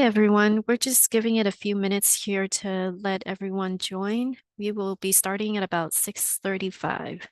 everyone. We're just giving it a few minutes here to let everyone join. We will be starting at about 6:35.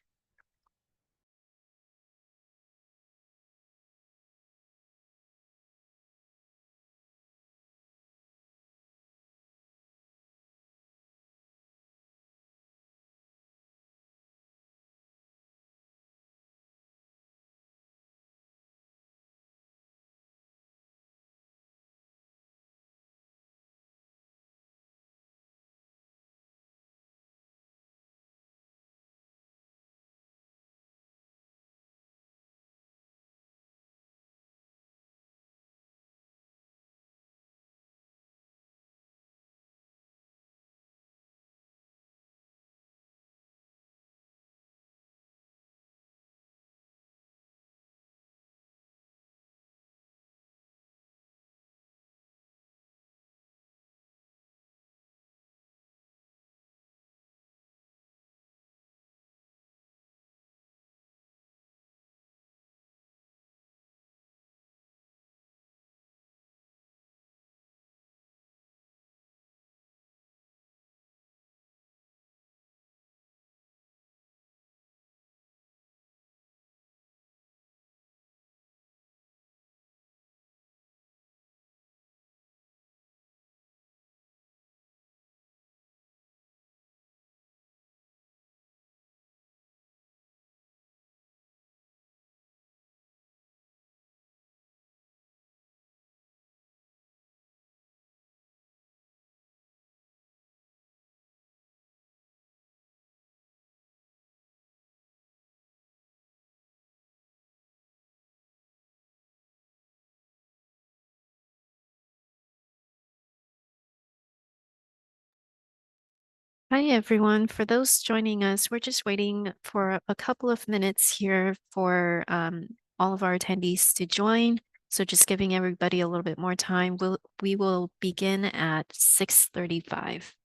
Hi, everyone. For those joining us, we're just waiting for a couple of minutes here for all of our attendees to join. So just giving everybody a little bit more time. We will begin at 6:35.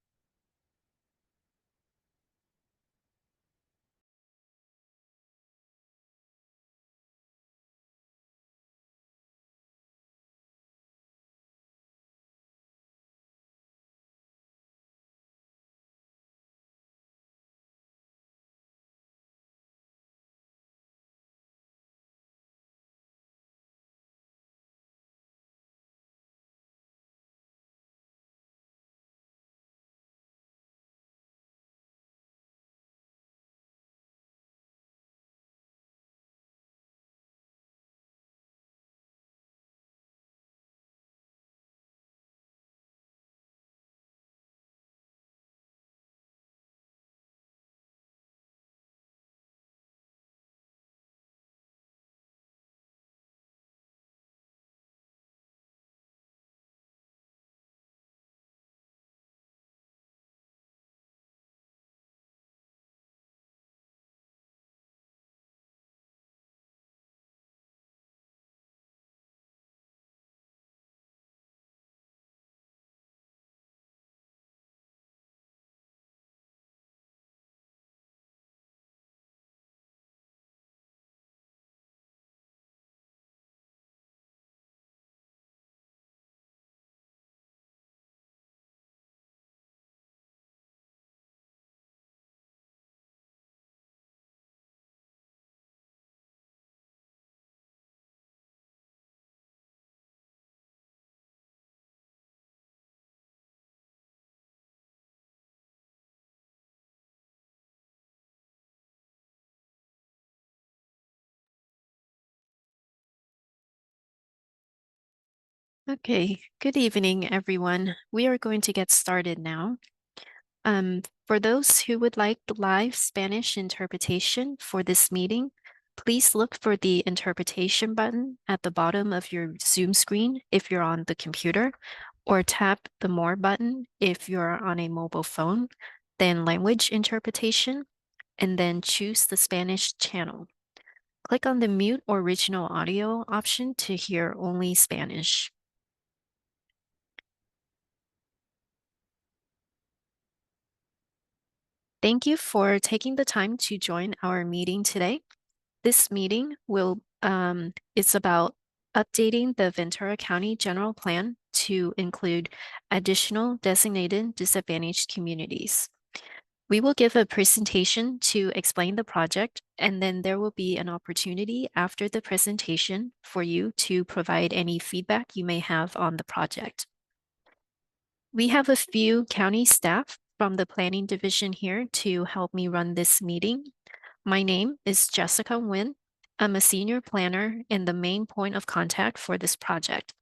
Okay, good evening, everyone. We are going to get started now. For those who would like the live Spanish interpretation for this meeting, please look for the interpretation button at the bottom of your Zoom screen if you're on the computer, or tap the More button if you're on a mobile phone, then Language Interpretation, and then choose the Spanish channel. Click on the Mute Original Audio option to hear only Spanish. Thank you for taking the time to join our meeting today. This meeting is about updating the Ventura County General Plan to include additional designated disadvantaged communities. We will give a presentation to explain the project, and then there will be an opportunity after the presentation for you to provide any feedback you may have on the project. We have a few county staff from the planning division here to help me run this meeting. My name is Jessica Nguyen. I'm a senior planner and the main point of contact for this project.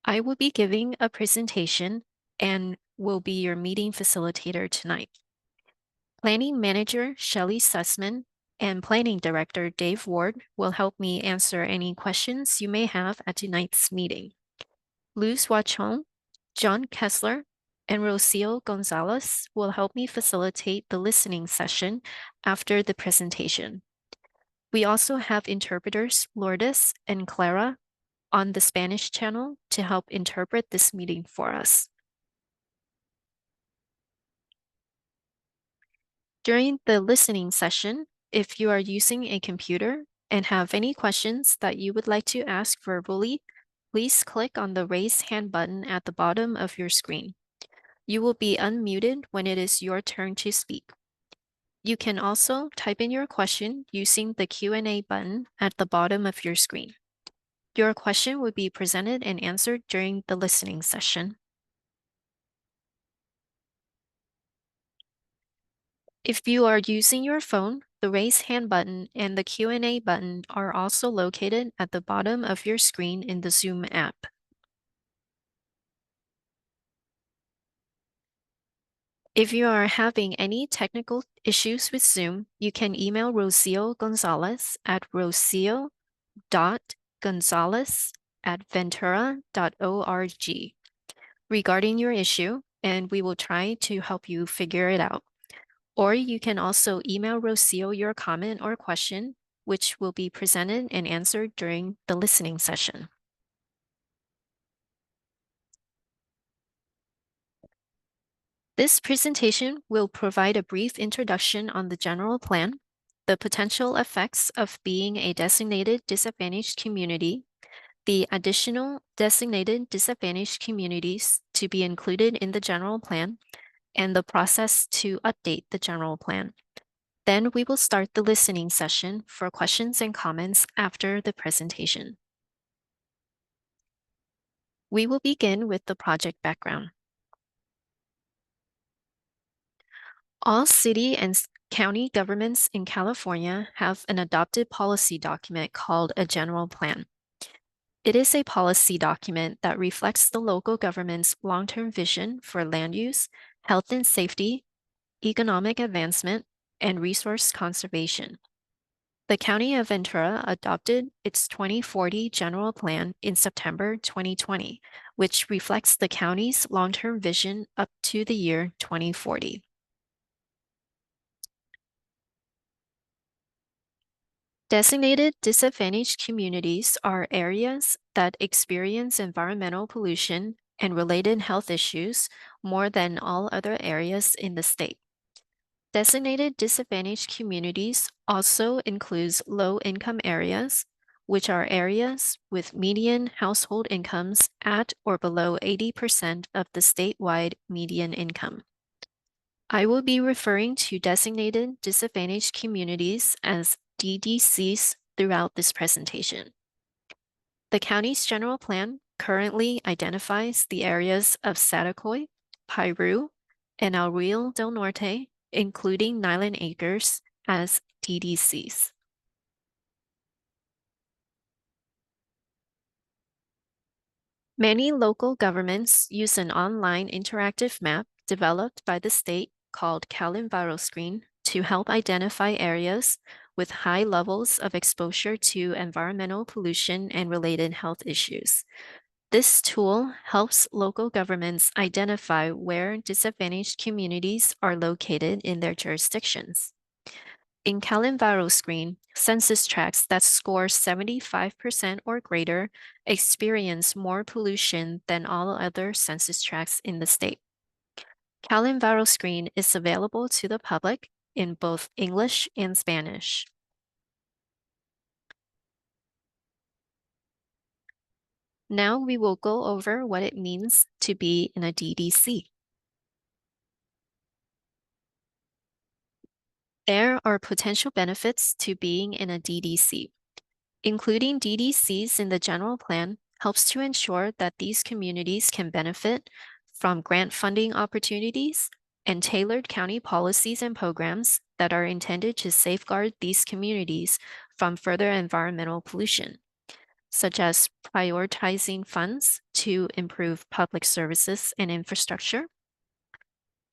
I will be giving a presentation and will be your meeting facilitator tonight. Planning Manager Shelley Sussman and Planning Director Dave Ward will help me answer any questions you may have at tonight's meeting. Luz Wachon, John Kessler, and Rocio Gonzalez will help me facilitate the listening session after the presentation. We also have interpreters Lourdes and Clara on the Spanish channel to help interpret this meeting for us. During the listening session, if you are using a computer and have any questions that you would like to ask verbally, please click on the raise hand button at the bottom of your screen. You will be unmuted when it is your turn to speak. You can also type in your question using the Q&A button at the bottom of your screen. Your question will be presented and answered during the listening session. If you are using your phone, the raise hand button and the Q&A button are also located at the bottom of your screen in the Zoom app. If you are having any technical issues with Zoom, you can email Rocio Gonzalez at rocio.gonzalez@ventura.org regarding your issue, and we will try to help you figure it out. Or you can also email Rocio your comment or question, which will be presented and answered during the listening session. This presentation will provide a brief introduction on the general plan, the potential effects of being a designated disadvantaged community, the additional designated disadvantaged communities to be included in the general plan, and the process to update the general plan. Then we will start the listening session for questions and comments after the presentation. We will begin with the project background. All city and county governments in California have an adopted policy document called a general plan. It is a policy document that reflects the local government's long-term vision for land use, health and safety, economic advancement, and resource conservation. The County of Ventura adopted its 2040 general plan in September 2020, which reflects the county's long-term vision up to the year 2040. Designated disadvantaged communities are areas that experience environmental pollution and related health issues more than all other areas in the state. Designated disadvantaged communities also includes low-income areas, which are areas with median household incomes at or below 80% of the statewide median income. I will be referring to designated disadvantaged communities as DDCs throughout this presentation. The county's general plan currently identifies the areas of Saticoy, Piru, and El Real del Norte, including Nyland Acres, as DDCs. Many local governments use an online interactive map developed by the state called CalEnviroscreen to help identify areas with high levels of exposure to environmental pollution and related health issues. This tool helps local governments identify where disadvantaged communities are located in their jurisdictions. In CalEnviroscreen, census tracts that score 75% or greater experience more pollution than all other census tracts in the state. CalEnviroscreen is available to the public in both English and Spanish. Now we will go over what it means to be in a DDC. There are potential benefits to being in a DDC. Including DDCs in the general plan helps to ensure that these communities can benefit from grant funding opportunities and tailored county policies and programs that are intended to safeguard these communities from further environmental pollution, such as prioritizing funds to improve public services and infrastructure,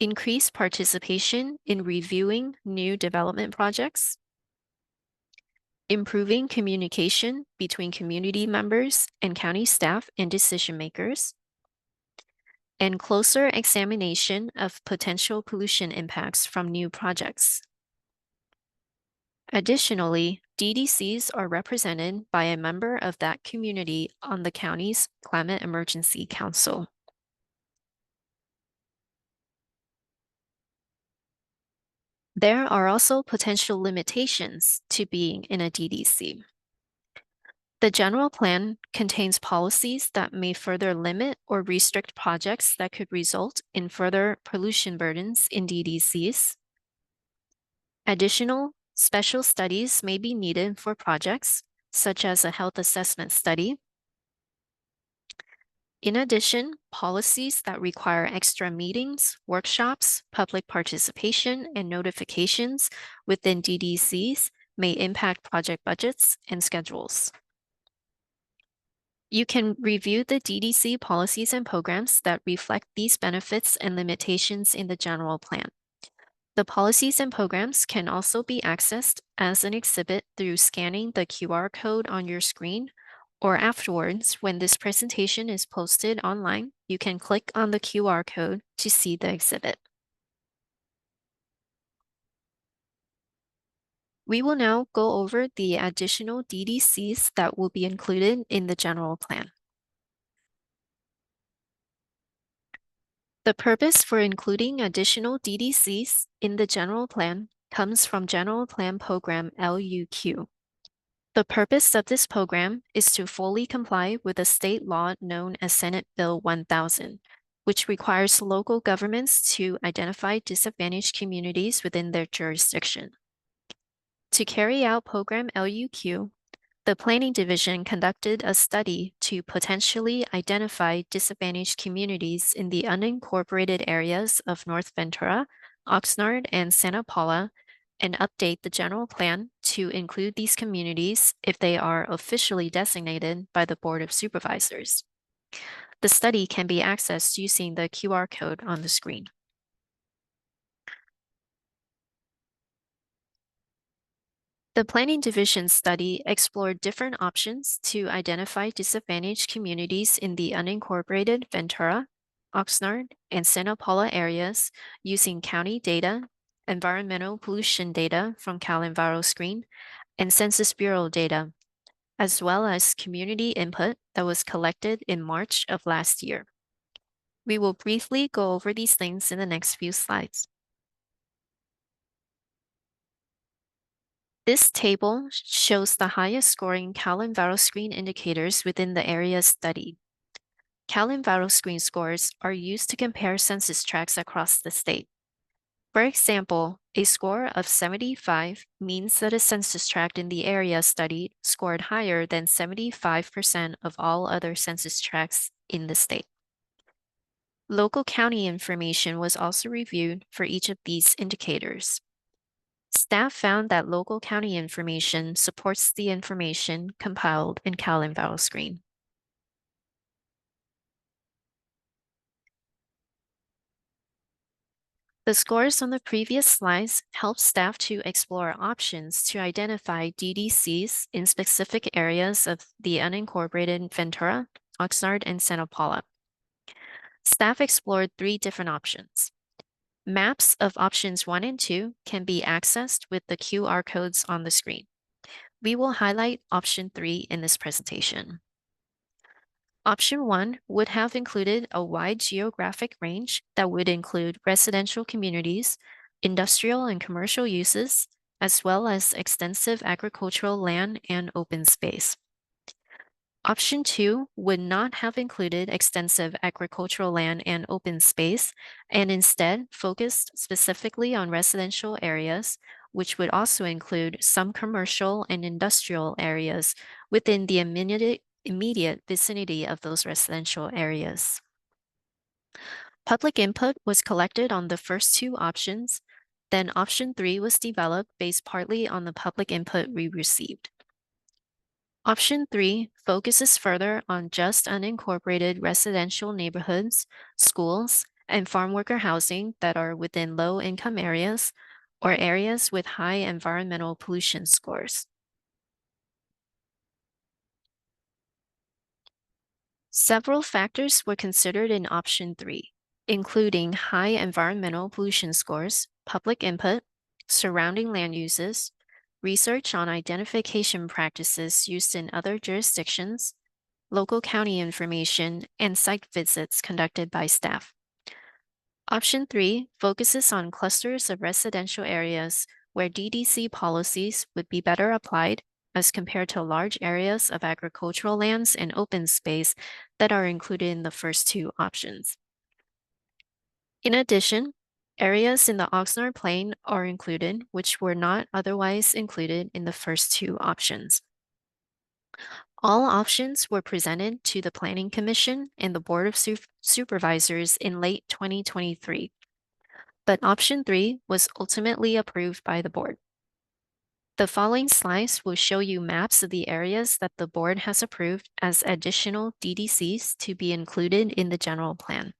increase participation in reviewing new development projects, improving communication between community members and county staff and decision makers, and closer examination of potential pollution impacts from new projects. Additionally, DDCs are represented by a member of that community on the county's Climate Emergency Council. There are also potential limitations to being in a DDC. The general plan contains policies that may further limit or restrict projects that could result in further pollution burdens in DDCs. Additional special studies may be needed for projects, such as a health assessment study. In addition, policies that require extra meetings, workshops, public participation, and notifications within DDCs may impact project budgets and schedules. You can review the DDC policies and programs that reflect these benefits and limitations in the general plan. The policies and programs can also be accessed as an exhibit through scanning the QR code on your screen, or afterwards, when this presentation is posted online, you can click on the QR code to see the exhibit. We will now go over the additional DDCs that will be included in the general plan. The purpose for including additional DDCs in the general plan comes from General Plan Program LUQ. The purpose of this program is to fully comply with a state law known as Senate Bill 1000, which requires local governments to identify disadvantaged communities within their jurisdiction. To carry out Program LUQ, the Planning Division conducted a study to potentially identify disadvantaged communities in the unincorporated areas of North Ventura, Oxnard, and Santa Paula, and update the general plan to include these communities if they are officially designated by the Board of Supervisors. The study can be accessed using the QR code on the screen. The Planning Division study explored different options to identify disadvantaged communities in the unincorporated Ventura, Oxnard, and Santa Paula areas using county data, environmental pollution data from Cal EnviroScreen, and Census Bureau data, as well as community input that was collected in March of last year. We will briefly go over these things in the next few slides. This table shows the highest scoring Cal EnviroScreen indicators within the area studied. Cal EnviroScreen scores are used to compare census tracts across the state. For example, a score of 75 means that a census tract in the area studied scored higher than 75% of all other census tracts in the state. Local county information was also reviewed for each of these indicators. Staff found that local county information supports the information compiled in Cal EnviroScreen. The scores on the previous slides help staff to explore options to identify DDCs in specific areas of the unincorporated Ventura, Oxnard, and Santa Paula. Staff explored 3 different options. Maps of options 1 and 2 can be accessed with the QR codes on the screen. We will highlight option 3 in this presentation. Option 1 would have included a wide geographic range that would include residential communities, industrial and commercial uses, as well as extensive agricultural land and open space. Option 2 would not have included extensive agricultural land and open space, and instead focused specifically on residential areas, which would also include some commercial and industrial areas within the immediate vicinity of those residential areas. Public input was collected on the first two options, then option 3 was developed based partly on the public input we received. Option 3 focuses further on just unincorporated residential neighborhoods, schools, and farm worker housing that are within low-income areas or areas with high environmental pollution scores. Several factors were considered in option 3, including high environmental pollution scores, public input, surrounding land uses, research on identification practices used in other jurisdictions, local county information, and site visits conducted by staff. Option 3 focuses on clusters of residential areas where DDC policies would be better applied as compared to large areas of agricultural lands and open space that are included in the first two options. In addition, areas in the Oxnard Plain are included, which were not otherwise included in the first two options. All options were presented to the Planning Commission and the Board of Supervisors in late 2023, but option 3 was ultimately approved by the board. The following slides will show you maps of the areas that the board has approved as additional DDCs to be included in the general plan.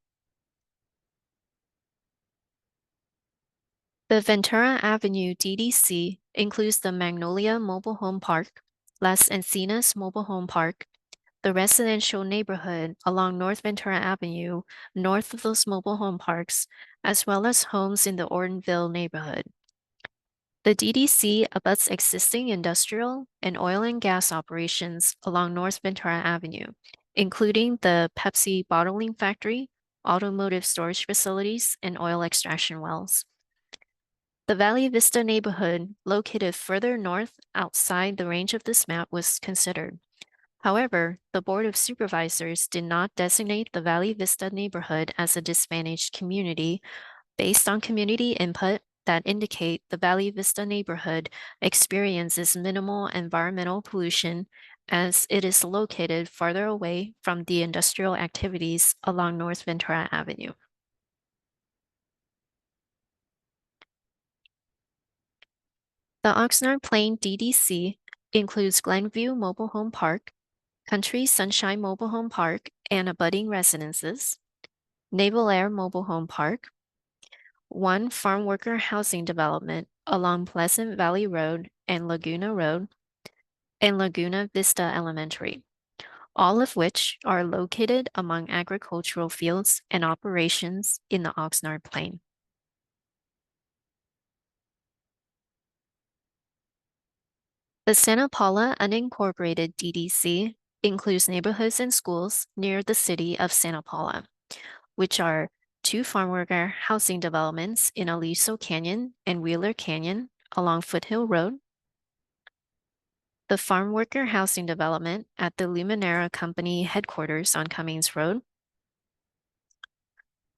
The Ventura Avenue DDC includes the Magnolia Mobile Home Park, Las Encinas Mobile Home Park, the residential neighborhood along North Ventura Avenue, north of those mobile home parks, as well as homes in the Ortonville neighborhood. The DDC abuts existing industrial and oil and gas operations along North Ventura Avenue, including the Pepsi bottling factory, automotive storage facilities, and oil extraction wells. The Valley Vista neighborhood, located further north outside the range of this map, was considered. However, the Board of Supervisors did not designate the Valley Vista neighborhood as a disadvantaged community based on community input that indicate the Valley Vista neighborhood experiences minimal environmental pollution as it is located farther away from the industrial activities along North Ventura Avenue. The Oxnard Plain DDC includes Glenview Mobile Home Park, Country Sunshine Mobile Home Park and abutting residences, Naval Air Mobile Home Park, one farm worker housing development along Pleasant Valley Road and Laguna Vista Elementary, all of which are located among agricultural fields and operations in the Oxnard Plain. The Santa Paula unincorporated DDC includes neighborhoods and schools near the city of Santa Paula, which are two farm worker housing developments in Aliso Canyon and Wheeler Canyon along Foothill Road, the farm worker housing development at the Luminera Company headquarters on Cummings Road,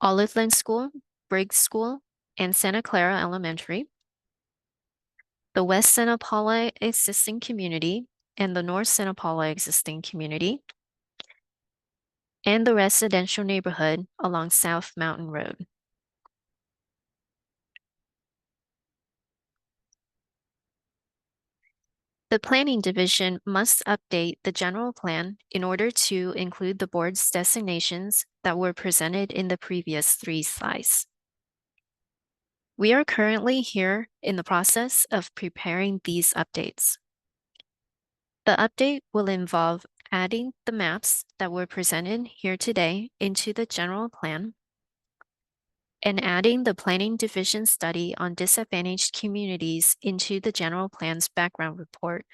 Oliveland School, Briggs School, and Santa Clara Elementary, the West Santa Paula existing community and the North Santa Paula existing community, and the residential neighborhood along South Mountain Road. The Planning Division must update the general plan in order to include the board's designations that were presented in the previous three slides. We are currently here in the process of preparing these updates. The update will involve adding the maps that were presented here today into the general plan and adding the Planning Division study on disadvantaged communities into the general plan's background report,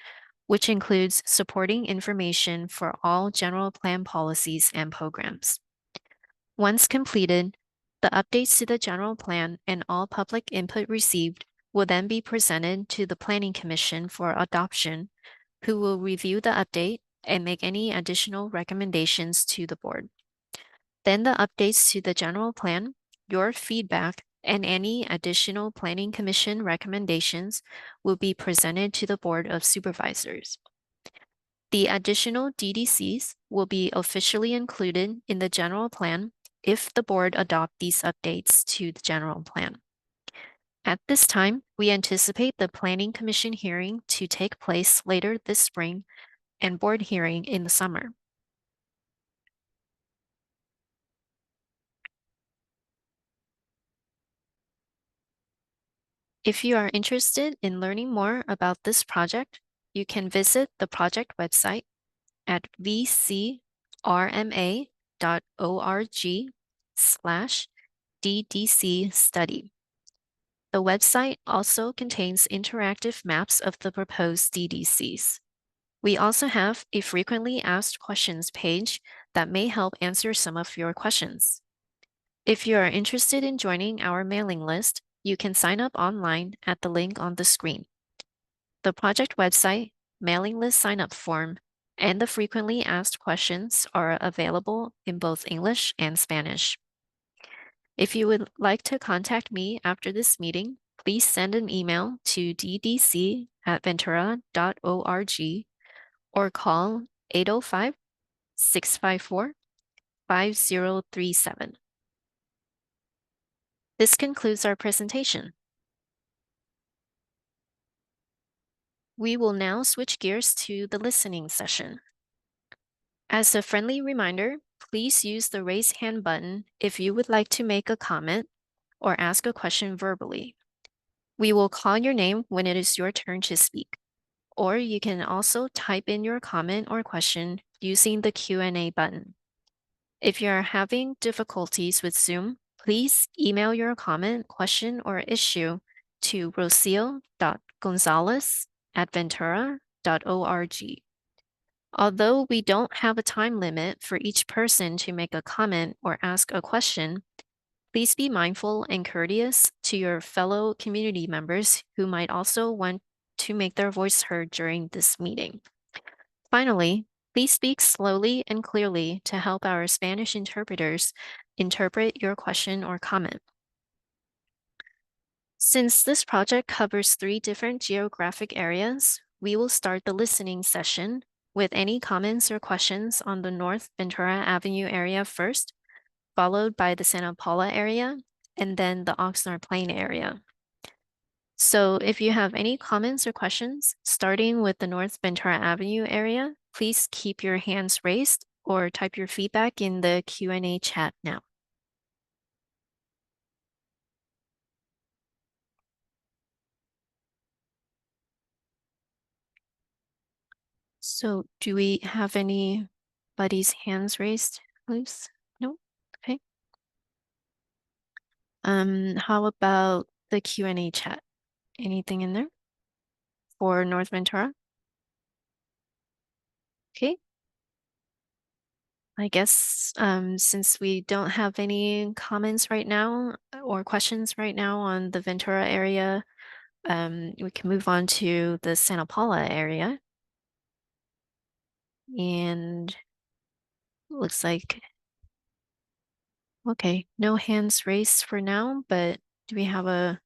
which includes supporting information for all general plan policies and programs. Once completed, the updates to the general plan and all public input received will then be presented to the Planning Commission for adoption, who will review the update and make any additional recommendations to the board. Then the updates to the general plan, your feedback, and any additional Planning Commission recommendations will be presented to the Board of Supervisors. The additional DDCs will be officially included in the general plan if the board adopt these updates to the general plan. At this time, we anticipate the Planning Commission hearing to take place later this spring and board hearing in the summer. If you are interested in learning more about this project, you can visit the project website at vcrma.org/DDC study. The website also contains interactive maps of the proposed DDCs. We also have a frequently asked questions page that may help answer some of your questions. If you are interested in joining our mailing list, you can sign up online at the link on the screen. The project website, mailing list sign-up form, and the frequently asked questions are available in both English and Spanish. If you would like to contact me after this meeting, please send an email to ddc@ventura.org or call 805-654-5037. This concludes our presentation. We will now switch gears to the listening session. As a friendly reminder, please use the raise hand button if you would like to make a comment or ask a question verbally. We will call your name when it is your turn to speak, or you can also type in your comment or question using the Q&A button. If you are having difficulties with Zoom, please email your comment, question, or issue to rocio.gonzalez@ventura.org. Although we don't have a time limit for each person to make a comment or ask a question, please be mindful and courteous to your fellow community members who might also want to make their voice heard during this meeting. Finally, please speak slowly and clearly to help our Spanish interpreters interpret your question or comment. Since this project covers 3 different geographic areas, we will start the listening session with any comments or questions on the North Ventura Avenue area first, followed by the Santa Paula area, and then the Oxnard Plain area. So if you have any comments or questions, starting with the North Ventura Avenue area, please keep your hands raised or type your feedback in the Q&A chat now. So do we have anybody's hands raised, please? No? Okay. How about the Q&A chat? Anything in there for North Ventura? Okay. I guess since we don't have any comments right now or questions right now on the Ventura area, we can move on to the Santa Paula area. And looks like, okay, no hands raised for now, but do we have a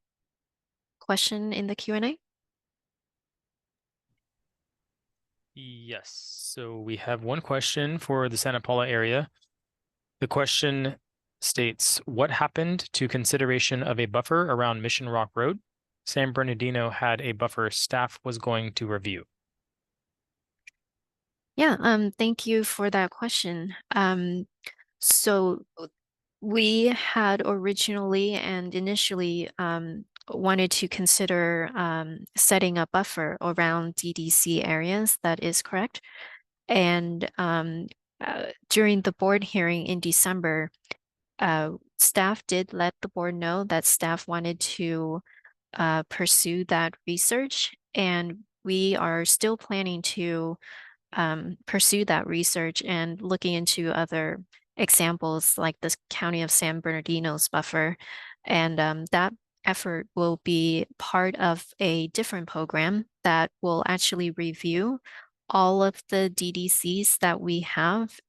question in the Q&A? Yes, so we have one question for the Santa Paula area. The question states, what happened to consideration of a buffer around Mission Rock Road? San Bernardino had a buffer staff was going to review. Yeah, thank you for that question. So we had originally and initially wanted to consider setting a buffer around DDC areas. That is correct. And during the board hearing in December, staff did let the board know that staff wanted to pursue that research, and we are still planning to pursue that research and looking into other examples like the County of San Bernardino's buffer. And that effort will be part of a different program that will actually review all of the DDCs that we have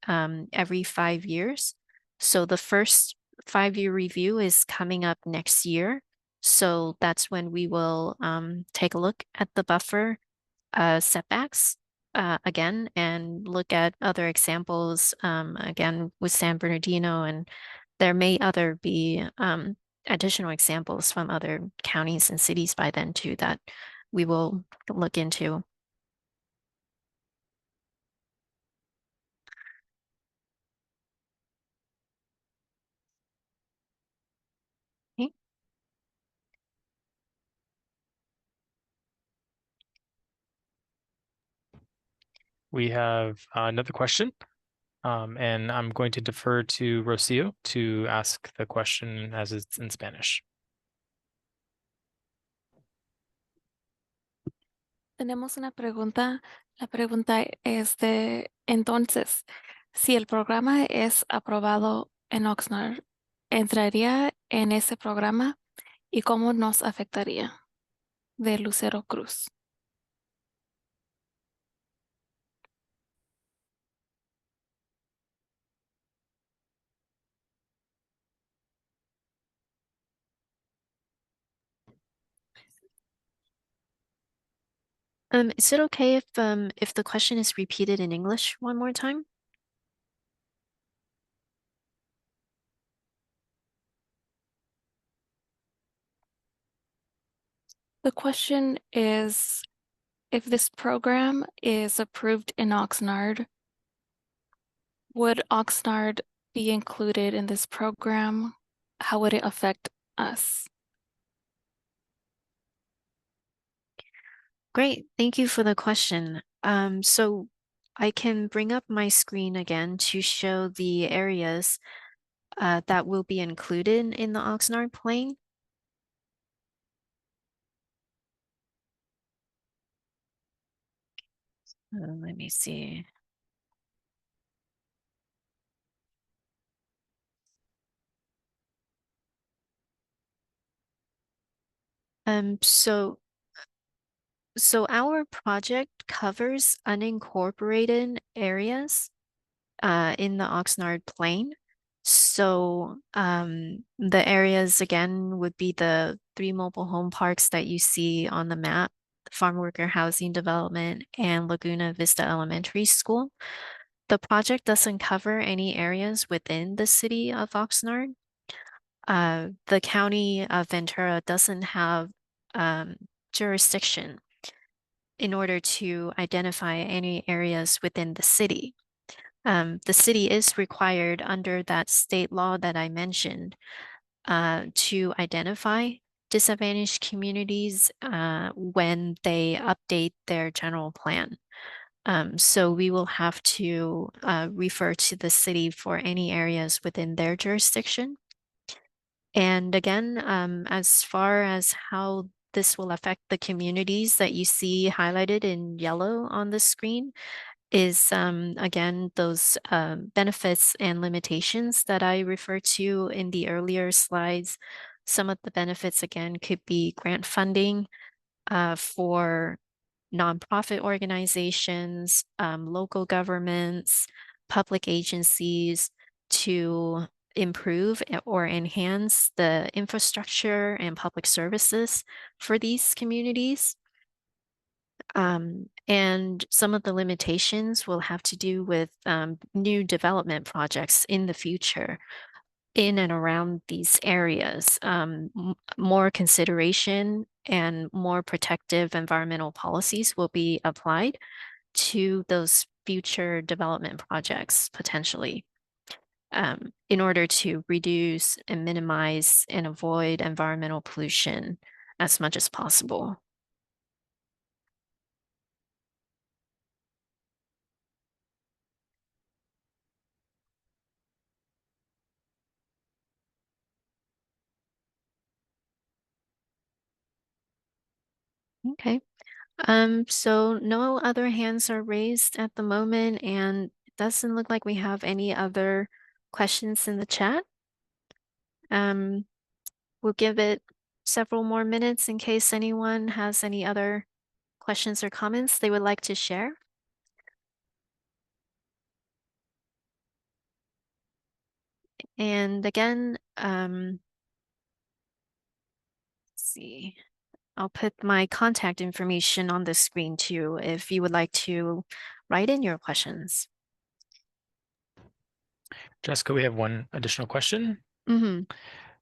every 5 years. So the first 5-year review is coming up next year. So that's when we will take a look at the buffer setbacks again and look at other examples again with San Bernardino, and there may other be additional examples from other counties and cities by then too that we will look into. Okay. We have another question, and I'm going to defer to Rocio to ask the question as it's in Spanish. Tenemos una pregunta. La pregunta es entonces, si el programa es aprobado en Oxnard, ¿entraría en ese programa y cómo nos afectaría? De Lucero Cruz. Is it okay if the question is repeated in English one more time? The question is, if this program is approved in Oxnard, would Oxnard be included in this program? How would it affect us? Great, thank you for the question. So I can bring up my screen again to show the areas that will be included in the Oxnard Plain. Let me see. So our project covers unincorporated areas in the Oxnard Plain. So the areas again would be the 3 mobile home parks that you see on the map, Farm Worker Housing Development and Laguna Vista Elementary School. The project doesn't cover any areas within the city of Oxnard. The county of Ventura doesn't have jurisdiction in order to identify any areas within the city. The city is required under that state law that I mentioned to identify disadvantaged communities when they update their general plan. So we will have to refer to the city for any areas within their jurisdiction. And again, as far as how this will affect the communities that you see highlighted in yellow on the screen is again those benefits and limitations that I referred to in the earlier slides. Some of the benefits again could be grant funding for nonprofit organizations, local governments, public agencies to improve or enhance the infrastructure and public services for these communities. And some of the limitations will have to do with new development projects in the future in and around these areas. More consideration and more protective environmental policies will be applied to those future development projects potentially in order to reduce and minimize and avoid environmental pollution as much as possible. Okay. So no other hands are raised at the moment, and it doesn't look like we have any other questions in the chat. We'll give it several more minutes in case anyone has any other questions or comments they would like to share. And again, let's see, I'll put my contact information on the screen too, if you would like to write in your questions. Jessica, we have one additional question. Mm-hmm.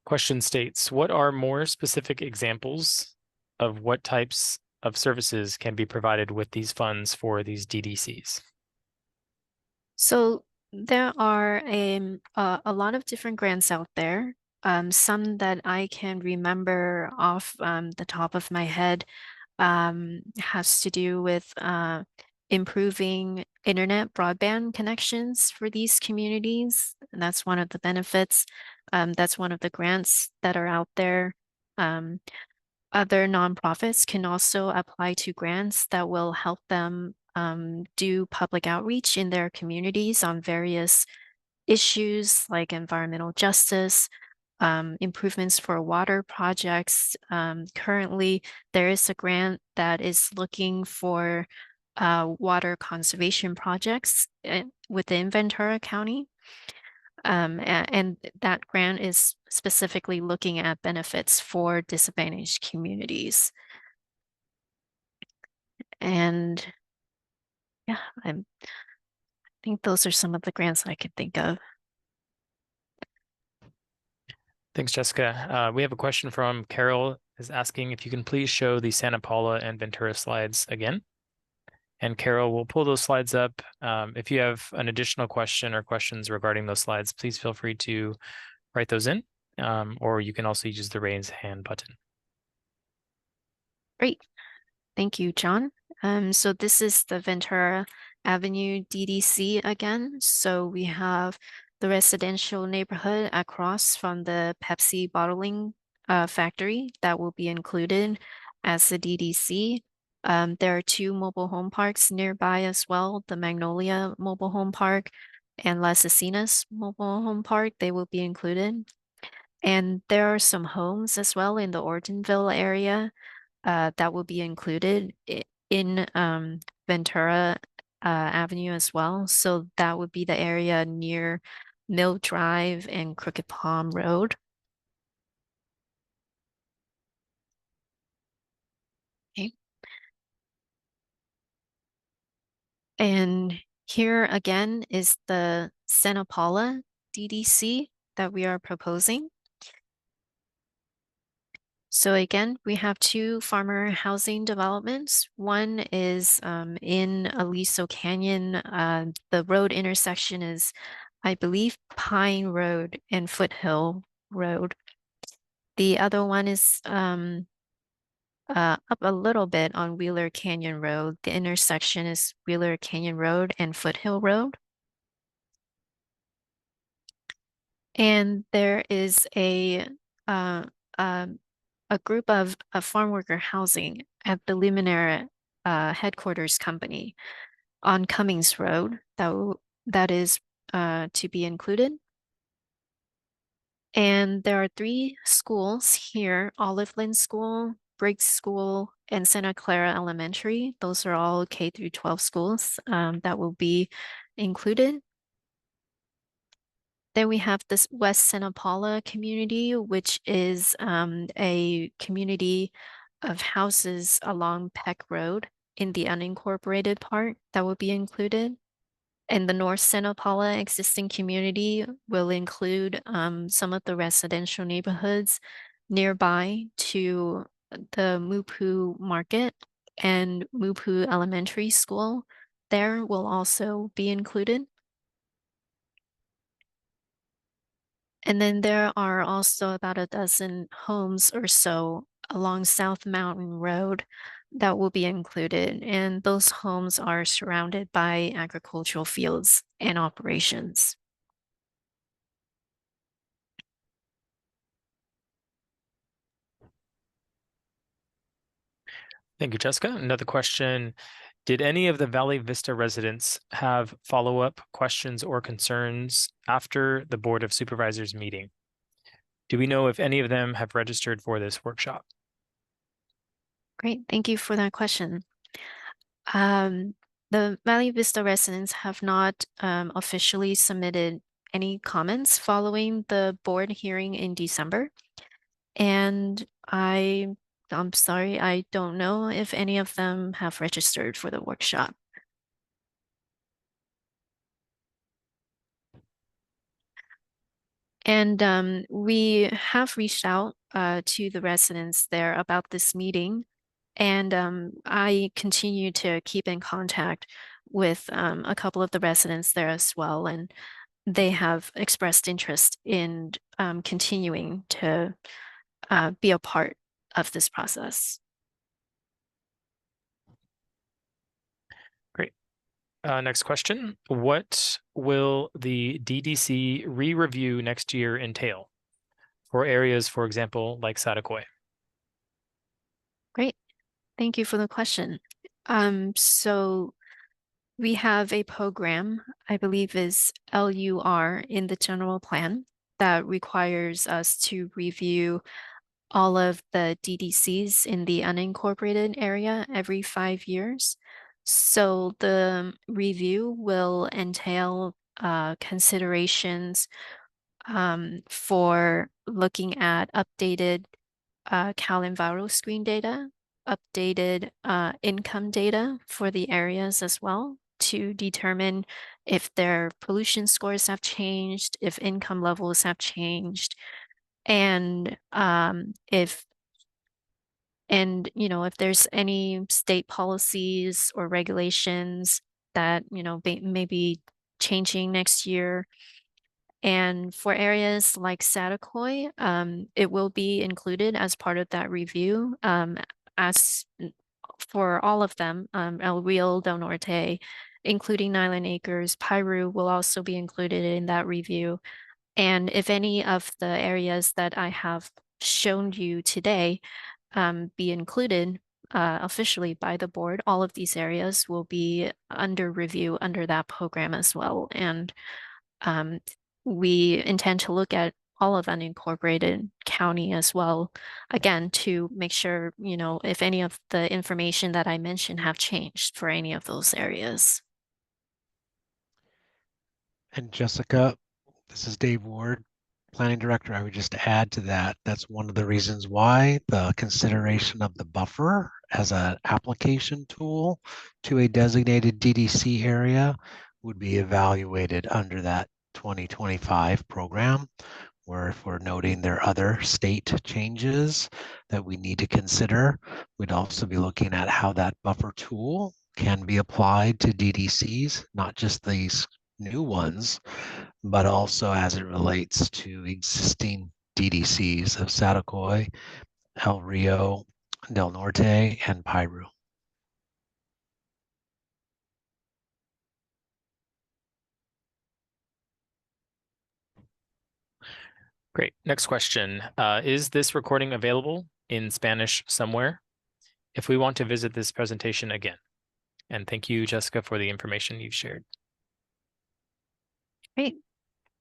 Question states, what are more specific examples of what types of services can be provided with these funds for these DDCs? So there are a lot of different grants out there. Some that I can remember off the top of my head has to do with improving internet broadband connections for these communities. And that's one of the benefits. That's one of the grants that are out there. Other nonprofits can also apply to grants that will help them do public outreach in their communities on various issues like environmental justice, improvements for water projects. Currently, there is a grant that is looking for water conservation projects within Ventura County. And that grant is specifically looking at benefits for disadvantaged communities. And yeah, I think those are some of the grants I could think of. Thanks, Jessica. We have a question from Carol is asking if you can please show the Santa Paula and Ventura slides again. And Carol will pull those slides up. If you have an additional question or questions regarding those slides, please feel free to write those in, or you can also use the raise hand button. Great. Thank you, John. So this is the Ventura Avenue DDC again. So we have the residential neighborhood across from the Pepsi bottling factory that will be included as the DDC. There are two mobile home parks nearby as well, the Magnolia Mobile Home Park and Las Asinas Mobile Home Park. They will be included. And there are some homes as well in the Ortonville area that will be included in Ventura Avenue as well. So that would be the area near Mill Drive and Crooked Palm Road. Okay. And here again is the Santa Paula DDC that we are proposing. So again, we have two farmer housing developments. One is in Aliso Canyon. The road intersection is, I believe, Pine Road and Foothill Road. The other one is up a little bit on Wheeler Canyon Road. The intersection is Wheeler Canyon Road and Foothill Road. And there is a group of farm worker housing at the Luminaire headquarters company on Cummings Road that is to be included. And there are three schools here: Olive Lynn School, Briggs School, and Santa Clara Elementary. Those are all K through 12 schools that will be included. Then we have this West Santa Paula community, which is a community of houses along Peck Road in the unincorporated part that will be included. And the North Santa Paula existing community will include some of the residential neighborhoods nearby to the Mupu Market and Mupu Elementary School. There will also be included. And then there are also about a dozen homes or so along South Mountain Road that will be included. And those homes are surrounded by agricultural fields and operations. Thank you, Jessica. Another question. Did any of the Valley Vista residents have follow-up questions or concerns after the Board of Supervisors meeting? Do we know if any of them have registered for this workshop? Great, thank you for that question. The Valley Vista residents have not officially submitted any comments following the board hearing in December. And I'm sorry, I don't know if any of them have registered for the workshop. And we have reached out to the residents there about this meeting. And I continue to keep in contact with a couple of the residents there as well. And they have expressed interest in continuing to be a part of this process. Great. Next question. What will the DDC re-review next year entail for areas, for example, like Saticoy? Great. Thank you for the question. So we have a program, I believe is LUR in the general plan, that requires us to review all of the DDCs in the unincorporated area every 5 years. So the review will entail considerations for looking at updated CalEnviro screen data, updated income data for the areas as well, to determine if their pollution scores have changed, if income levels have changed, and if there's any state policies or regulations that may be changing next year. And for areas like Saticoy, it will be included as part of that review. As for all of them, El Real, Del Norte, including Nyland Acres, Piru will also be included in that review. And if any of the areas that I have shown you today be included officially by the board, all of these areas will be under review under that program as well. And we intend to look at all of unincorporated county as well, again, to make sure, if any of the information that I mentioned have changed for any of those areas. And Jessica, this is Dave Ward, Planning Director. I would just add to that, that's one of the reasons why the consideration of the buffer as an application tool to a designated DDC area would be evaluated under that 2025 program, where if we're noting there are other state changes that we need to consider, we'd also be looking at how that buffer tool can be applied to DDCs, not just these new ones, but also as it relates to existing DDCs of Saticoy, El Rio, Del Norte, and Piru. Great. Next question. Is this recording available in Spanish somewhere if we want to visit this presentation again? And thank you, Jessica, for the information you've shared. Great.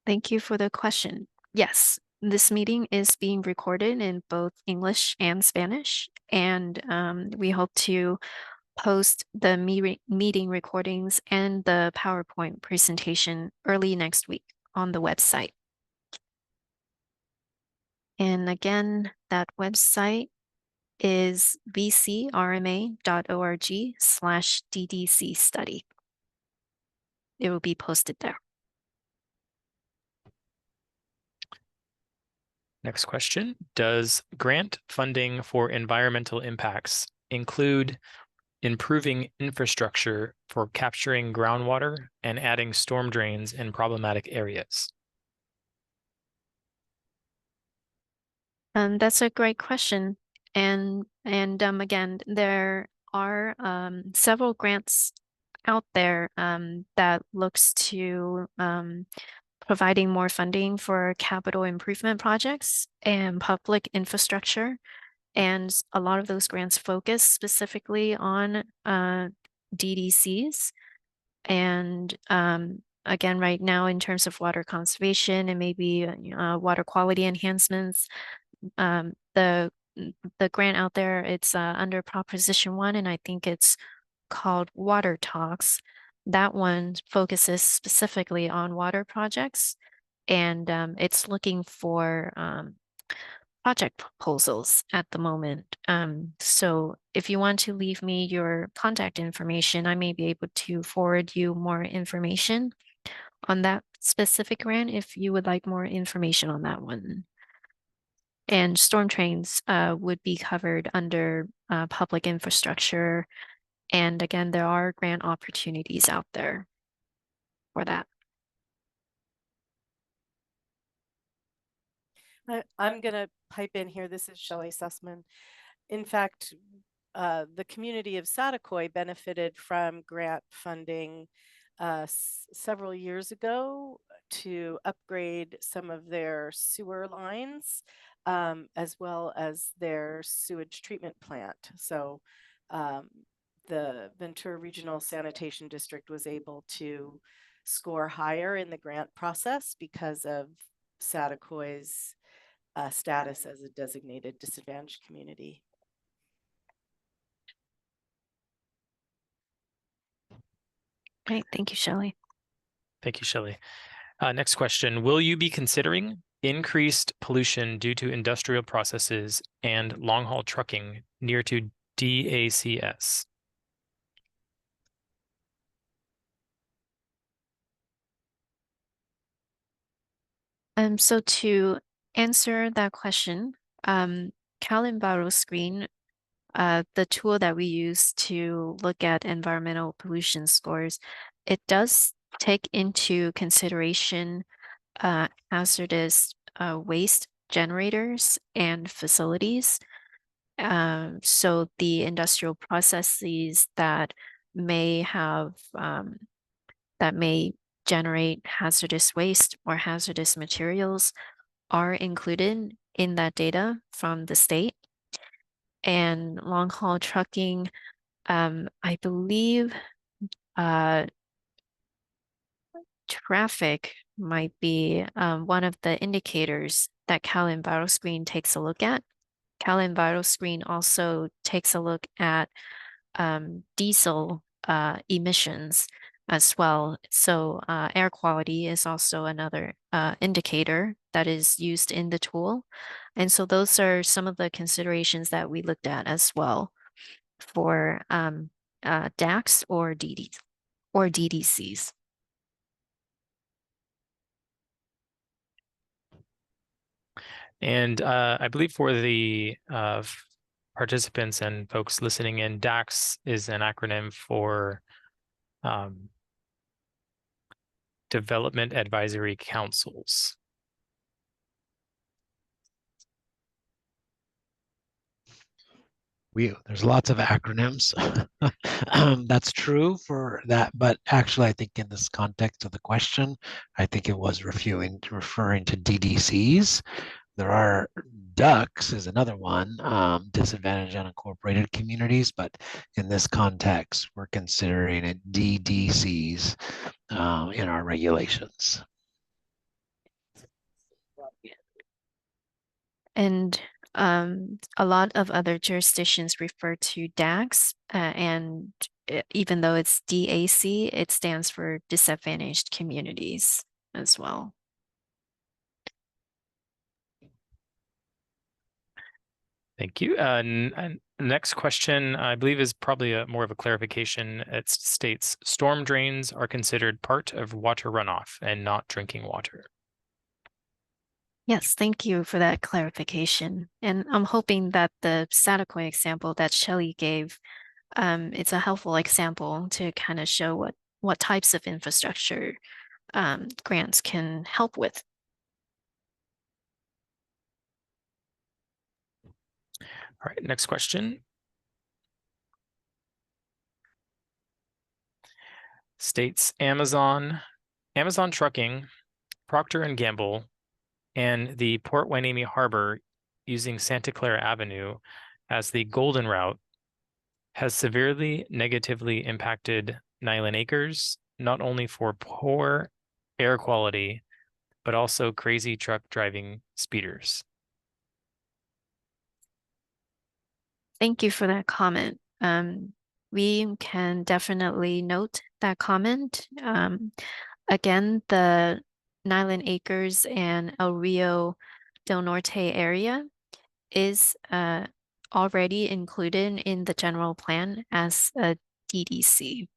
Thank you for the question. Yes, this meeting is being recorded in both English and Spanish, and we hope to post the meeting recordings and the PowerPoint presentation early next week on the website. And again, that website is vcrma.org/DDC study. It will be posted there. Next question. Does grant funding for environmental impacts include improving infrastructure for capturing groundwater and adding storm drains in problematic areas? That's a great question. And again, there are several grants out there that looks to providing more funding for capital improvement projects and public infrastructure. And a lot of those grants focus specifically on DDCs. And again, right now, in terms of water conservation and maybe water quality enhancements, the grant out there, it's under Proposition 1, and I think it's called Water Talks. That one focuses specifically on water projects. and it's looking for project proposals at the moment. So if you want to leave me your contact information, I may be able to forward you more information on that specific grant if you would like more information on that one. And storm trains would be covered under public infrastructure. And again, there are grant opportunities out there for that. I'm going to pipe in here. This is Shelley Sussman. In fact, the community of Saticoy benefited from grant funding several years ago to upgrade some of their sewer lines, as well as their sewage treatment plant. So the Ventura Regional Sanitation District was able to score higher in the grant process because of Saticoy's status as a designated disadvantaged community. Great, thank you, Shelley. Thank you, Shelley. Next question. Will you be considering increased pollution due to industrial processes and long-haul trucking near to DACS? So to answer that question, CalEnviroscreen, the tool that we use to look at environmental pollution scores, it does take into consideration hazardous waste generators and facilities. So the industrial processes that may have that may generate hazardous waste or hazardous materials are included in that data from the state. And long haul trucking, I believe traffic might be one of the indicators that CalEnviroscreen takes a look at. CalEnviroscreen also takes a look at diesel emissions as well. So air quality is also another indicator that is used in the tool. And so those are some of the considerations that we looked at as well for DACs or DDCs. And I believe for the participants and folks listening in, DACS is an acronym for Development Advisory Councils. There's lots of acronyms. That's true for that, but actually I think in this context of the question, I think it was referring to DDCs. There are DUCs is another one, disadvantaged unincorporated communities, but in this context, we're considering it DDCs in our regulations. And a lot of other jurisdictions refer to DACs, and even though it's DAC, it stands for disadvantaged communities as well. Thank you. Next question, I believe, is probably more of a clarification. It states storm drains are considered part of water runoff and not drinking water. Yes, thank you for that clarification. And I'm hoping that the Saticoy example that Shelley gave, it's a helpful example to kind of show what types of infrastructure grants can help with. All right, next question. States Amazon Trucking, Procter & Gamble, and the Port Hueneme Harbor using Santa Clara Avenue as the Golden Route has severely negatively impacted Nyland Acres, not only for poor air quality, but also crazy truck driving speeders. Thank you for that comment. We can definitely note that comment. Again, the Nyland Acres and El Rio del Norte area is already included in the general plan as a DDC.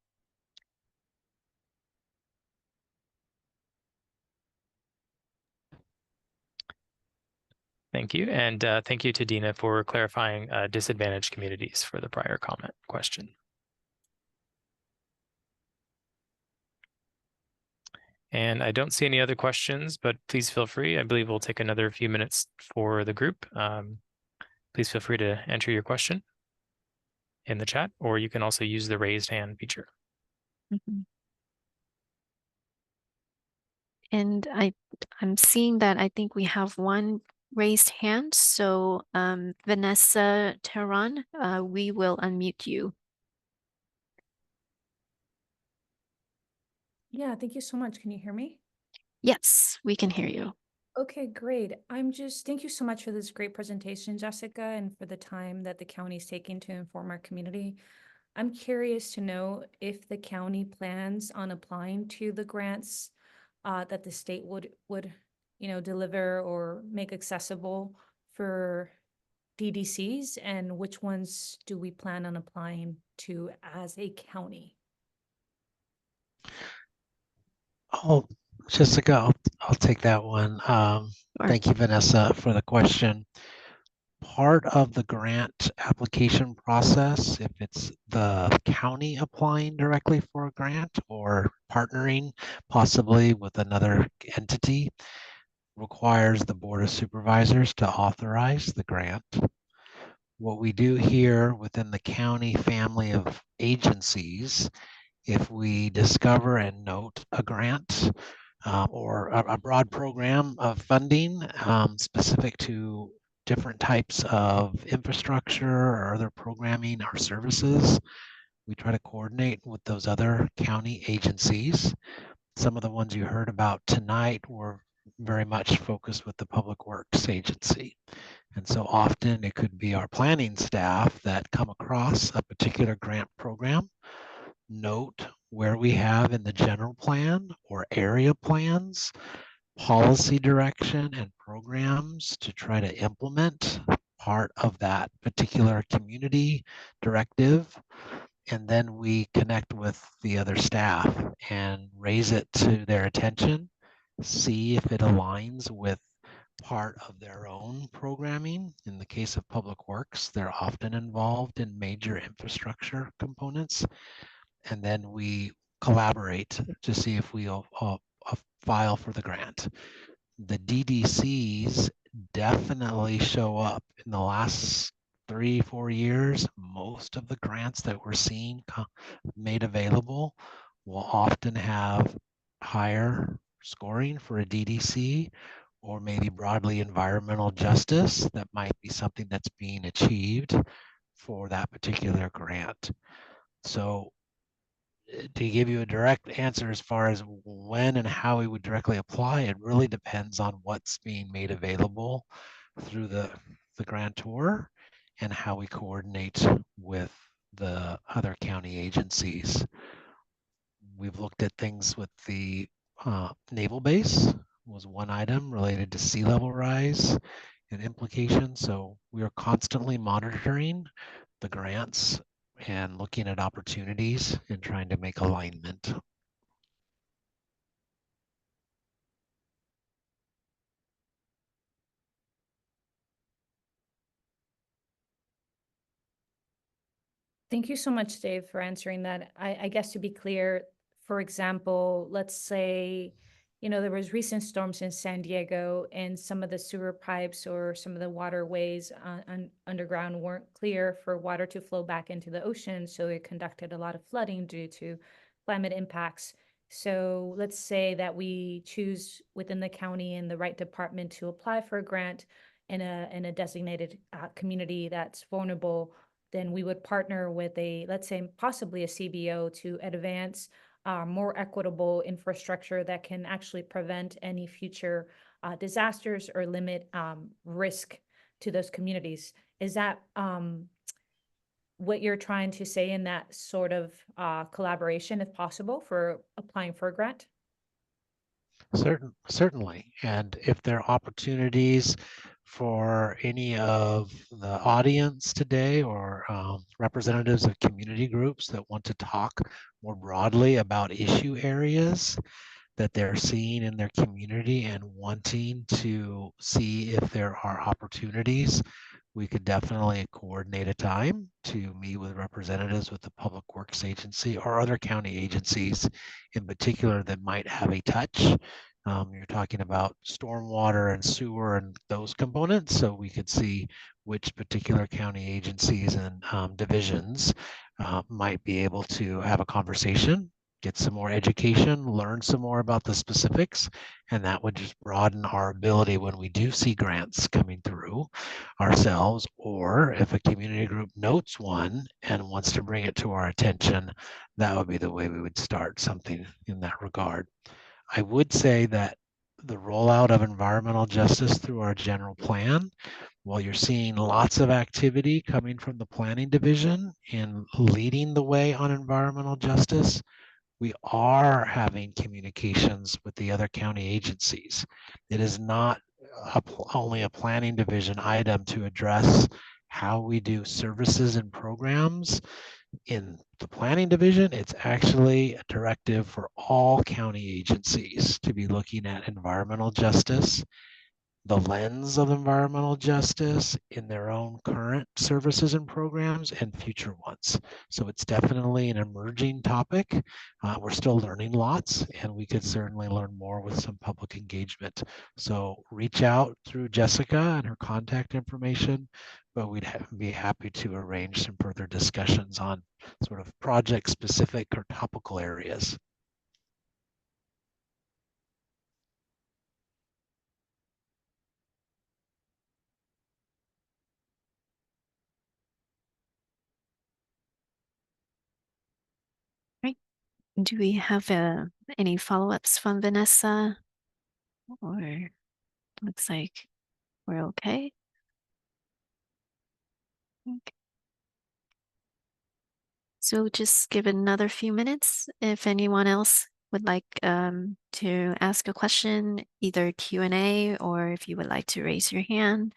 Thank you. And thank you to Dina for clarifying disadvantaged communities for the prior comment question. And I don't see any other questions, but please feel free. I believe we'll take another few minutes for the group. Please feel free to enter your question in the chat, or you can also use the raised hand feature. Mhm. And I'm seeing that I think we have one raised hand. So Vanessa Terran, we will unmute you. Yeah, thank you so much. Can you hear me? Yes, we can hear you. Okay, great. Thank you so much for this great presentation, Jessica, and for the time that the county is taking to inform our community. I'm curious to know if the county plans on applying to the grants that the state would deliver or make accessible for DDCs, and which ones do we plan on applying to as a county? Oh, Jessica, I'll take that one. Sure. Thank you, Vanessa, for the question. Part of the grant application process, if it's the county applying directly for a grant or partnering possibly with another entity, requires the Board of Supervisors to authorize the grant. What we do here within the county family of agencies, if we discover and note a grant or a broad program of funding specific to different types of infrastructure or other programming or services, we try to coordinate with those other county agencies. Some of the ones you heard about tonight were very much focused with the Public Works Agency. And so often it could be our planning staff that come across a particular grant program, note where we have in the general plan or area plans, policy direction and programs to try to implement part of that particular community directive. And then we connect with the other staff and raise it to their attention, see if it aligns with part of their own programming. In the case of Public Works, they're often involved in major infrastructure components. And then we collaborate to see if we'll file for the grant. The DDCs definitely show up in the last 3-4 years. Most of the grants that we're seeing made available will often have higher scoring for a DDC, or maybe broadly environmental justice. That might be something that's being achieved for that particular grant. So to give you a direct answer as far as when and how we would directly apply, it really depends on what's being made available through the grantor and how we coordinate with the other county agencies. We've looked at things with the naval base was one item related to sea level rise and implications. So we are constantly monitoring the grants and looking at opportunities and trying to make alignment. Thank you so much, Dave, for answering that. I guess to be clear, for example, let's say, there was recent storms in San Diego and some of the sewer pipes or some of the waterways underground weren't clear for water to flow back into the ocean. So it conducted a lot of flooding due to climate impacts. So let's say that we choose within the county and the right department to apply for a grant in a designated community that's vulnerable. Then we would partner with let's say possibly a CBO to advance more equitable infrastructure that can actually prevent any future disasters or limit risk to those communities. Is that what you're trying to say in that sort of collaboration, if possible, for applying for a grant? Certainly. And if there are opportunities for any of the audience today or representatives of community groups that want to talk more broadly about issue areas that they're seeing in their community and wanting to see if there are opportunities, we could definitely coordinate a time to meet with representatives with the Public Works Agency or other county agencies in particular that might have a touch. You're talking about stormwater and sewer and those components, so we could see which particular county agencies and divisions might be able to have a conversation, get some more education, learn some more about the specifics, and that would just broaden our ability when we do see grants coming through ourselves, or if a community group notes one and wants to bring it to our attention, that would be the way we would start something in that regard. I would say that the rollout of environmental justice through our general plan, while you're seeing lots of activity coming from the planning division in leading the way on environmental justice, we are having communications with the other county agencies. It is not only a planning division item to address how we do services and programs in the planning division. It's actually a directive for all county agencies to be looking at environmental justice, the lens of environmental justice in their own current services and programs and future ones. So it's definitely an emerging topic. We're still learning lots, and we could certainly learn more with some public engagement. So reach out through Jessica and her contact information, but we'd be happy to arrange some further discussions on sort of project specific or topical areas. Do we have any follow-ups from Vanessa? Or looks like we're okay. Okay. So just give it another few minutes. If anyone else would like to ask a question, either Q&A or if you would like to raise your hand.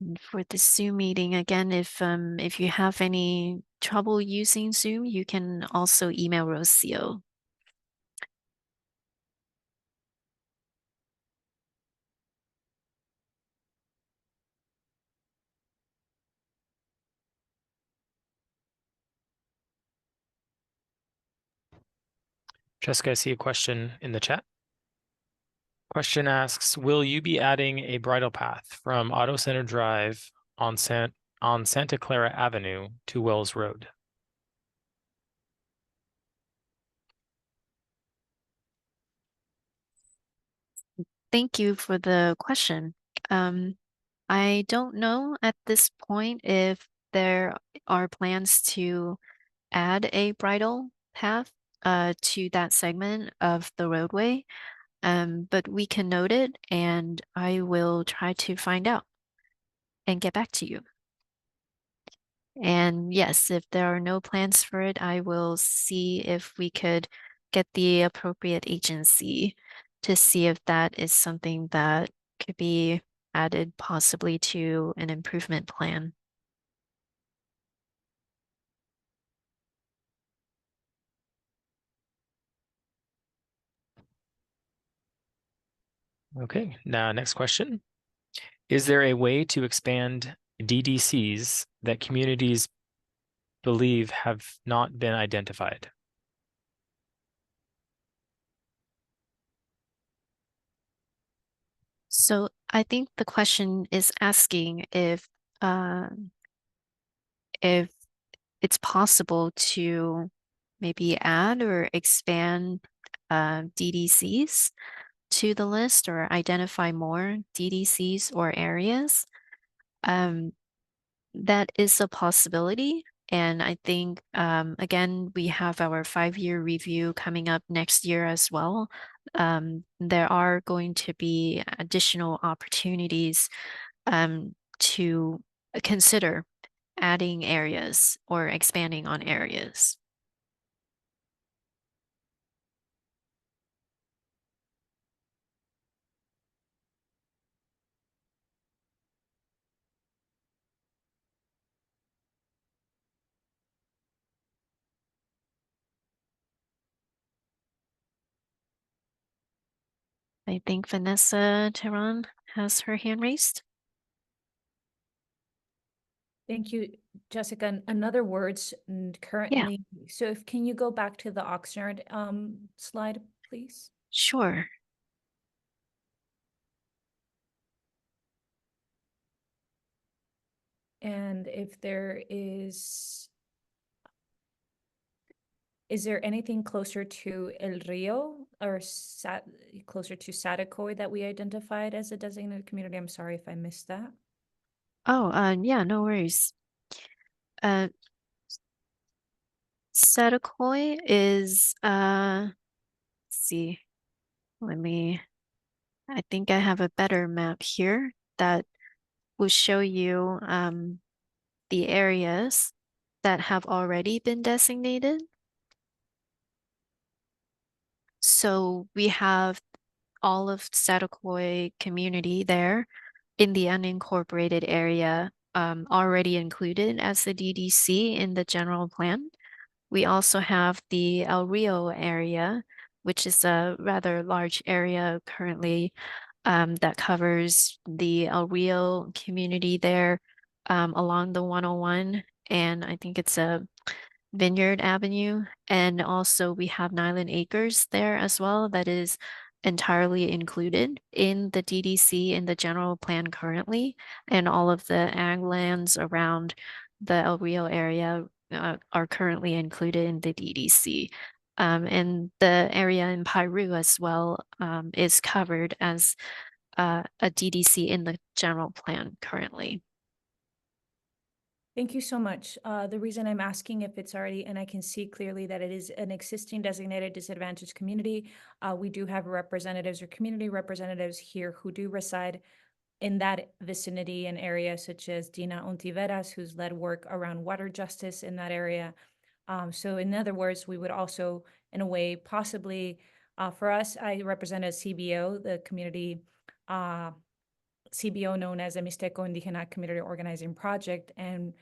And for the Zoom meeting, again, if you have any trouble using Zoom, you can also email Rocio. Jessica, I see a question in the chat. Question asks, will you be adding a bridle path from Auto Center Drive on Santa Clara Avenue to Wells Road? Thank you for the question. I don't know at this point if there are plans to add a bridle path to that segment of the roadway, but we can note it and I will try to find out and get back to you. And yes, if there are no plans for it, I will see if we could get the appropriate agency to see if that is something that could be added possibly to an improvement plan. Okay, now next question. Is there a way to expand DDCs that communities believe have not been identified? So I think the question is asking if it's possible to maybe add or expand DDCs to the list or identify more DDCs or areas. That is a possibility. And I think, again, we have our 5-year review coming up next year as well. There are going to be additional opportunities to consider adding areas or expanding on areas. I think Vanessa Tehran has her hand raised. Thank you, Jessica. In other words, currently, so if can you go back to the Oxnard slide, please? Sure. And if there is there anything closer to El Rio or closer to Saticoy that we identified as a designated community? I'm sorry if I missed that. Oh, yeah, no worries. Saticoy is, let's see, I think I have a better map here that will show you the areas that have already been designated. So we have all of Saticoy community there in the unincorporated area already included as the DDC in the general plan. We also have the El Rio area, which is a rather large area currently that covers the El Rio community there along the 101. And I think it's a Vineyard Avenue. And also we have Nyland Acres there as well that is entirely included in the DDC in the general plan currently. And all of the ag lands around the El Rio area are currently included in the DDC. And the area in Piru as well is covered as a DDC in the general plan currently. Thank you so much. The reason I'm asking if it's already, and I can see clearly that it is an existing designated disadvantaged community. We do have representatives or community representatives here who do reside in that vicinity and area, such as Dina Ontiveros, who's led work around water justice in that area. So in other words, we would also, in a way, possibly, for us, I represent a CBO, the community CBO known as the Mixteco Indígena Community Organizing Project, and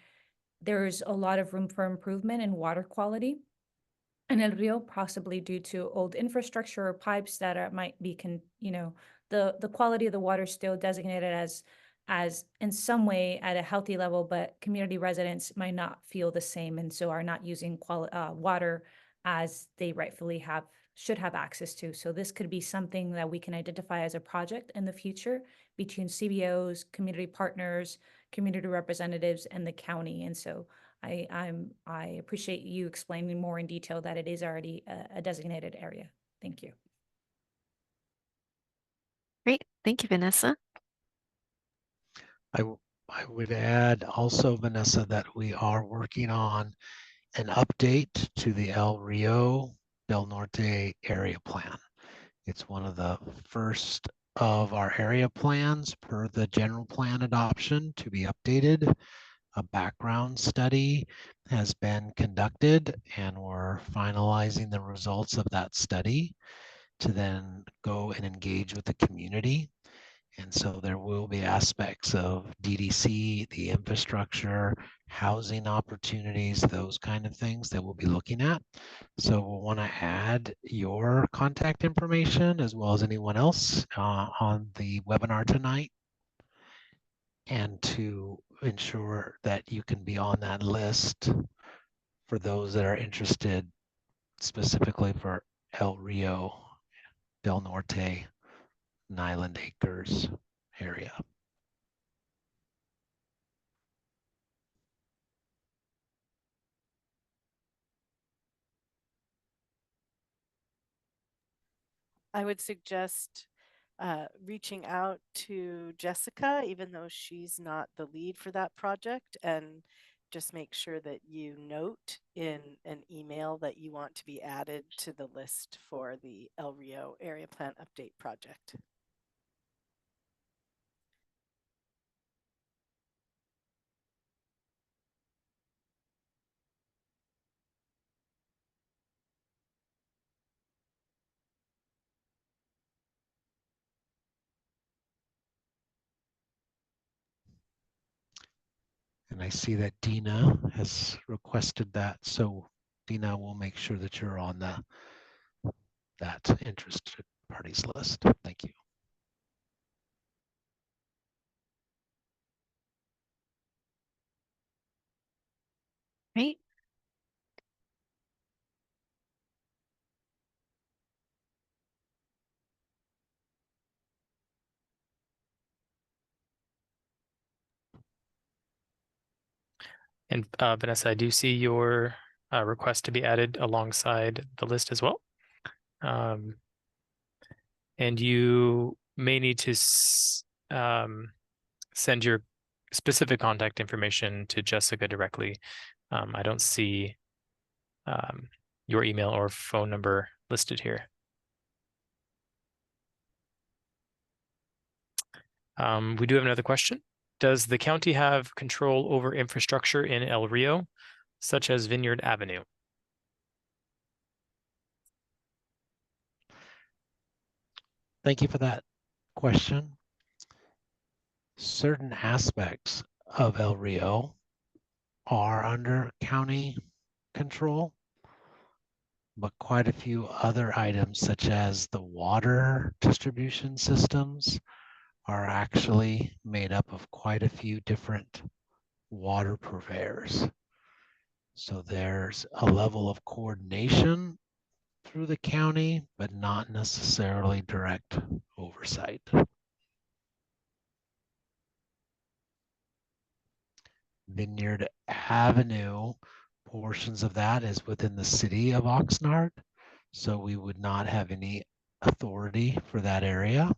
there's a lot of room for improvement in water quality in El Rio, possibly due to old infrastructure or pipes that might be, the quality of the water still designated as in some way at a healthy level, but community residents might not feel the same and so are not using water as they rightfully should have access to. So this could be something that we can identify as a project in the future between CBOs, community partners, community representatives, and the county. And so I appreciate you explaining more in detail that it is already a designated area. Thank you. Great, thank you, Vanessa. I would add also, Vanessa, that we are working on an update to the El Rio Del Norte area plan. It's one of the first of our area plans per the general plan adoption to be updated. A background study has been conducted and we're finalizing the results of that study to then go and engage with the community. And so there will be aspects of DDC, the infrastructure, housing opportunities, those kind of things that we'll be looking at. So we'll want to add your contact information as well as anyone else on the webinar tonight, and to ensure that you can be on that list for those that are interested specifically for El Rio, Del Norte, Nyland Acres area. I would suggest reaching out to Jessica, even though she's not the lead for that project, and just make sure that you note in an email that you want to be added to the list for the El Rio Area Plan Update project. I see that Dina has requested that, so Dina will make sure that you're on that interested parties list. Thank you. Right? And Vanessa, I do see your request to be added alongside the list as well. And you may need to send your specific contact information to Jessica directly. I don't see your email or phone number listed here. We do have another question. Does the county have control over infrastructure in El Rio, such as Vineyard Avenue? Thank you for that question. Certain aspects of El Rio are under county control, but quite a few other items, such as the water distribution systems, are actually made up of quite a few different water purveyors. So there's a level of coordination through the county, but not necessarily direct oversight. Vineyard Avenue, portions of that is within the city of Oxnard, so we would not have any authority for that area.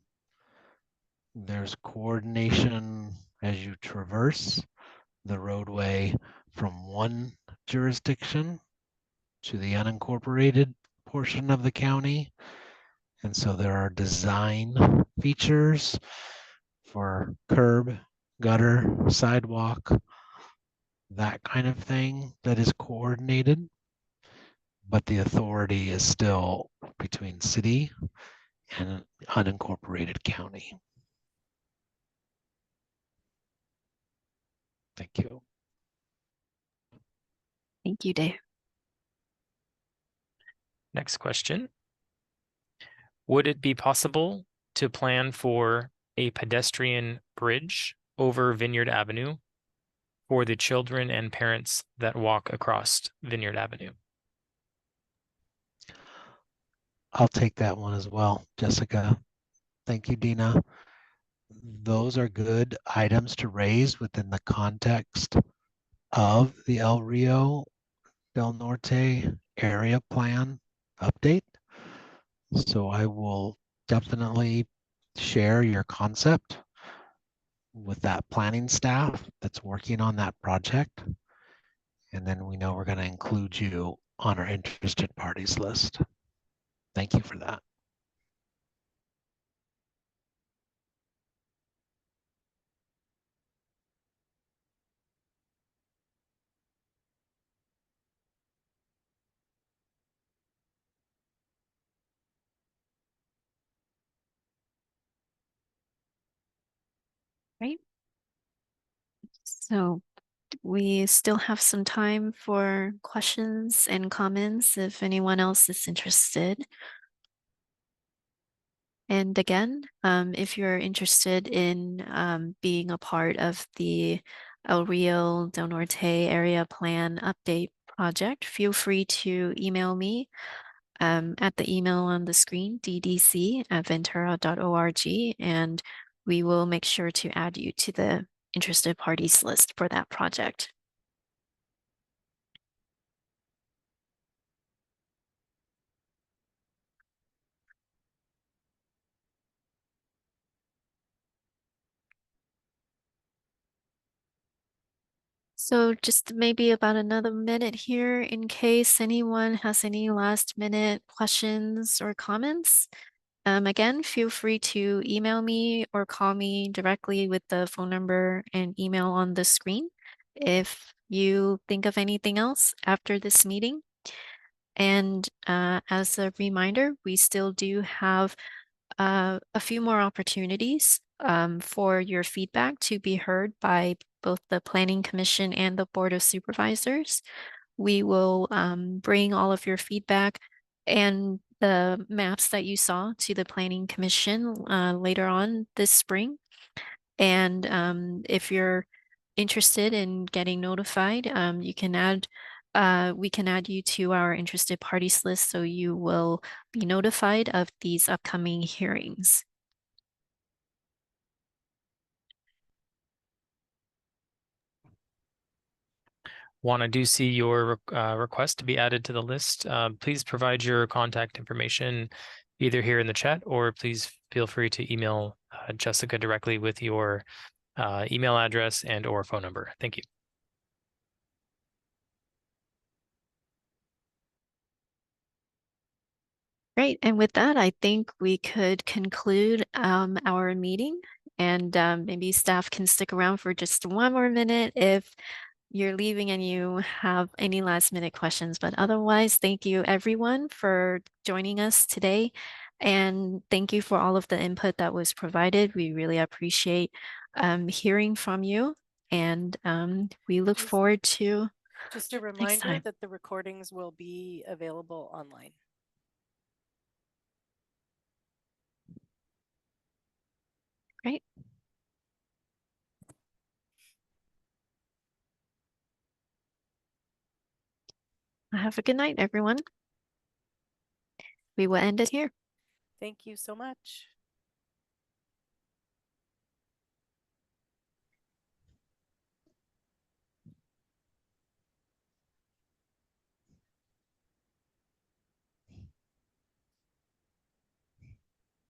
There's coordination as you traverse the roadway from one jurisdiction to the unincorporated portion of the county. And so there are design features for curb, gutter, sidewalk, that kind of thing that is coordinated. But the authority is still between city and unincorporated county. Thank you. Thank you, Dave. Next question. Would it be possible to plan for a pedestrian bridge over Vineyard Avenue for the children and parents that walk across Vineyard Avenue? I'll take that one as well, Jessica. Thank you, Dina. Those are good items to raise within the context of the El Rio Del Norte area plan update. So I will definitely share your concept with that planning staff that's working on that project. And then we know we're going to include you on our interested parties list. Thank you for that. Right? So we still have some time for questions and comments if anyone else is interested. And again, if you're interested in being a part of the El Rio Del Norte Area Plan Update project, feel free to email me at the email on the screen, ddc@ventura.org, and we will make sure to add you to the interested parties list for that project. So just maybe about another minute here in case anyone has any last minute questions or comments. Again, feel free to email me or call me directly with the phone number and email on the screen if you think of anything else after this meeting. And as a reminder, we still do have a few more opportunities for your feedback to be heard by both the Planning Commission and the Board of Supervisors. We will bring all of your feedback and the maps that you saw to the Planning Commission later on this spring. And if you're interested in getting notified, you can add we can add you to our interested parties list so you will be notified of these upcoming hearings. Juan, I do see your request to be added to the list. Please provide your contact information either here in the chat, or please feel free to email Jessica directly with your email address and or phone number. Thank you. Great. And with that, I think we could conclude our meeting, and maybe staff can stick around for just one more minute if you're leaving and you have any last minute questions. But otherwise, thank you everyone for joining us today. And thank you for all of the input that was provided. We really appreciate hearing from you. And we look forward to Just a next reminder time. that the recordings will be available online. Great. Have a good night, everyone. We will end it here. Thank you so much.